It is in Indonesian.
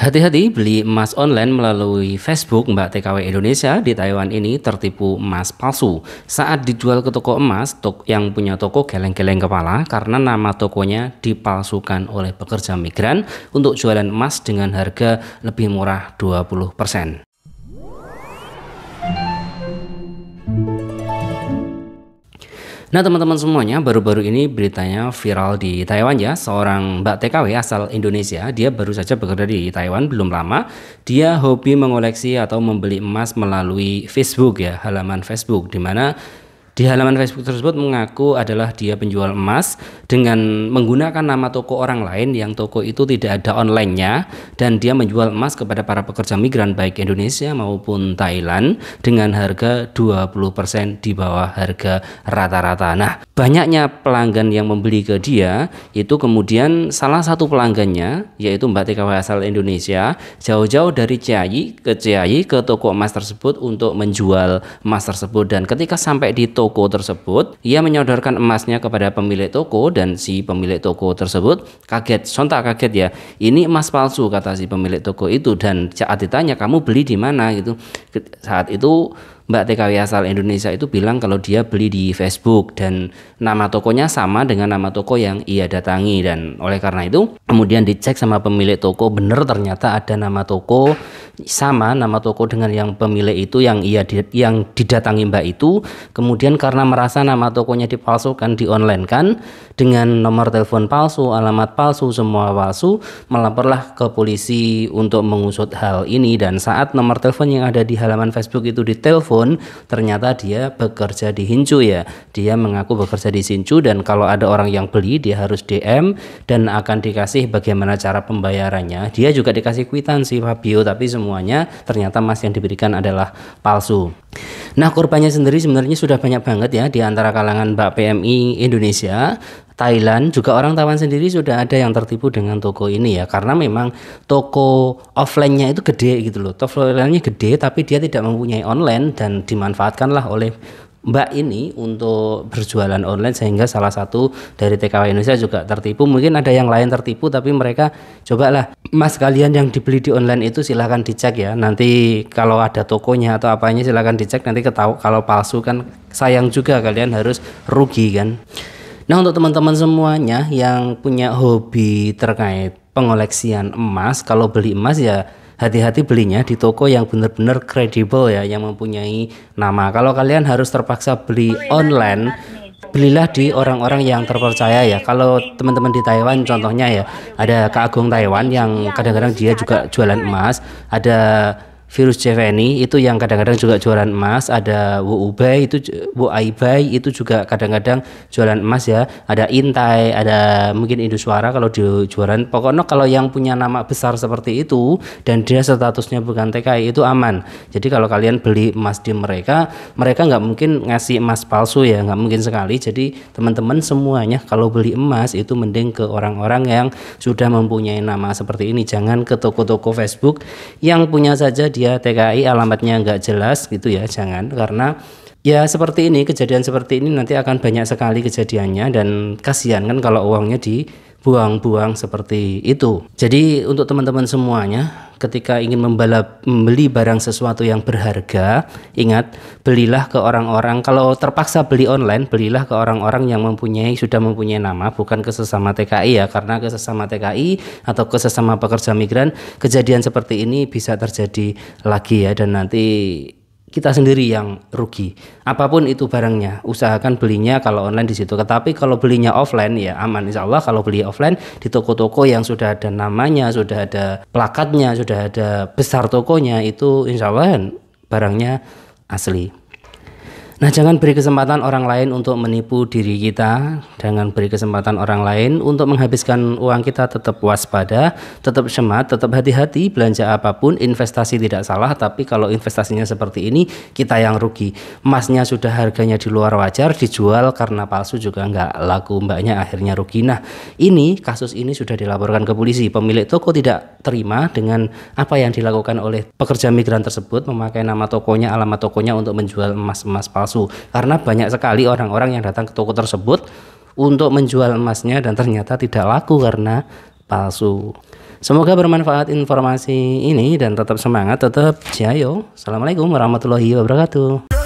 Hati-hati beli emas online melalui Facebook. Mbak TKW Indonesia di Taiwan ini tertipu emas palsu. Saat dijual ke toko emas, yang punya toko geleng-geleng kepala karena nama tokonya dipalsukan oleh pekerja migran untuk jualan emas dengan harga lebih murah 20%. Nah teman-teman semuanya, baru-baru ini beritanya viral di Taiwan ya. Seorang Mbak TKW asal Indonesia, dia baru saja bekerja di Taiwan belum lama. Dia hobi mengoleksi atau membeli emas melalui Facebook ya, halaman Facebook, di mana di halaman Facebook tersebut mengaku adalah dia penjual emas dengan menggunakan nama toko orang lain yang toko itu tidak ada online-nya, dan dia menjual emas kepada para pekerja migran baik Indonesia maupun Thailand dengan harga 20% di bawah harga rata-rata. Nah, banyaknya pelanggan yang membeli ke dia itu, kemudian salah satu pelanggannya yaitu Mbak TKW asal Indonesia jauh-jauh dari Ciayi ke toko emas tersebut untuk menjual emas tersebut, dan ketika sampai di toko tersebut, ia menyodorkan emasnya kepada pemilik toko, dan si pemilik toko tersebut sontak kaget ya, ini emas palsu kata si pemilik toko itu. Dan saat ditanya, kamu beli di mana gitu, saat itu Mbak TKW asal Indonesia itu bilang kalau dia beli di Facebook dan nama tokonya sama dengan nama toko yang ia datangi. Dan oleh karena itu kemudian dicek sama pemilik toko, benar ternyata ada nama toko sama, nama toko dengan yang pemilik itu yang didatangi Mbak itu. Kemudian karena merasa nama tokonya dipalsukan, di online kan dengan nomor telepon palsu, alamat palsu, semua palsu, melaporlah ke polisi untuk mengusut hal ini. Dan saat nomor telepon yang ada di halaman Facebook itu ditelepon, ternyata dia bekerja di Hincu ya. Dia mengaku bekerja di Hincu, dan kalau ada orang yang beli dia harus DM dan akan dikasih bagaimana cara pembayarannya. Dia juga dikasih kwitansi Fabio, tapi semuanya ternyata emas yang diberikan adalah palsu. Nah, korbannya sendiri sebenarnya sudah banyak banget ya, di antara kalangan Mbak PMI Indonesia, Thailand, juga orang Taiwan sendiri sudah ada yang tertipu dengan toko ini ya, karena memang toko offline-nya itu gede gitu loh. Toko offline-nya gede tapi dia tidak mempunyai online, dan dimanfaatkanlah oleh Mbak ini untuk berjualan online, sehingga salah satu dari TKW Indonesia juga tertipu. Mungkin ada yang lain tertipu, tapi mereka cobalah, emas kalian yang dibeli di online itu silahkan dicek ya. Nanti kalau ada tokonya atau apanya silahkan dicek, nanti ketahui kalau palsu kan sayang juga, kalian harus rugi kan. Nah, untuk teman-teman semuanya yang punya hobi terkait pengoleksian emas, kalau beli emas ya hati-hati belinya di toko yang benar-benar kredibel ya, yang mempunyai nama. Kalau kalian harus terpaksa beli online, belilah di orang-orang yang terpercaya ya. Kalau teman-teman di Taiwan contohnya ya, ada Kak Agung Taiwan yang kadang-kadang dia juga jualan emas, ada Virus Jeveni itu yang kadang-kadang juga jualan emas, ada Wu Ubay itu, Wu Aibai itu juga kadang-kadang jualan emas ya, ada Intai, ada mungkin Induswara kalau di jualan. Pokoknya kalau yang punya nama besar seperti itu dan dia statusnya bukan TKI itu aman. Jadi kalau kalian beli emas di mereka nggak mungkin ngasih emas palsu ya, nggak mungkin sekali. Jadi teman-teman semuanya kalau beli emas itu mending ke orang-orang yang sudah mempunyai nama seperti ini, jangan ke toko-toko Facebook yang punya saja dia TKI alamatnya nggak jelas gitu ya, jangan. Karena ya seperti ini, kejadian seperti ini nanti akan banyak sekali kejadiannya, dan kasihan kan kalau uangnya dibuang-buang seperti itu. Jadi untuk teman-teman semuanya, ketika ingin membeli barang sesuatu yang berharga, ingat, belilah ke orang-orang, kalau terpaksa beli online, belilah ke orang-orang yang sudah mempunyai nama, bukan ke sesama TKI ya, karena ke sesama TKI atau ke sesama pekerja migran, kejadian seperti ini bisa terjadi lagi ya, dan nanti kita sendiri yang rugi. Apapun itu barangnya, usahakan belinya kalau online di situ. Tetapi kalau belinya offline ya aman, insya Allah. Kalau beli offline di toko-toko yang sudah ada namanya, sudah ada plakatnya, sudah ada besar tokonya, itu insya Allah barangnya asli. Nah, jangan beri kesempatan orang lain untuk menipu diri kita. Jangan beri kesempatan orang lain untuk menghabiskan uang kita. Tetap waspada, tetap semangat, tetap hati-hati. Belanja apapun, investasi tidak salah, tapi kalau investasinya seperti ini, kita yang rugi. Emasnya sudah harganya di luar wajar, dijual karena palsu juga nggak laku, mbaknya akhirnya rugi. Nah, kasus ini sudah dilaporkan ke polisi. Pemilik toko tidak terima dengan apa yang dilakukan oleh pekerja migran tersebut, memakai nama tokonya, alamat tokonya untuk menjual emas-emas palsu. Karena banyak sekali orang-orang yang datang ke toko tersebut untuk menjual emasnya dan ternyata tidak laku karena palsu. Semoga bermanfaat informasi ini dan tetap semangat, tetap jayo. Assalamualaikum warahmatullahi wabarakatuh.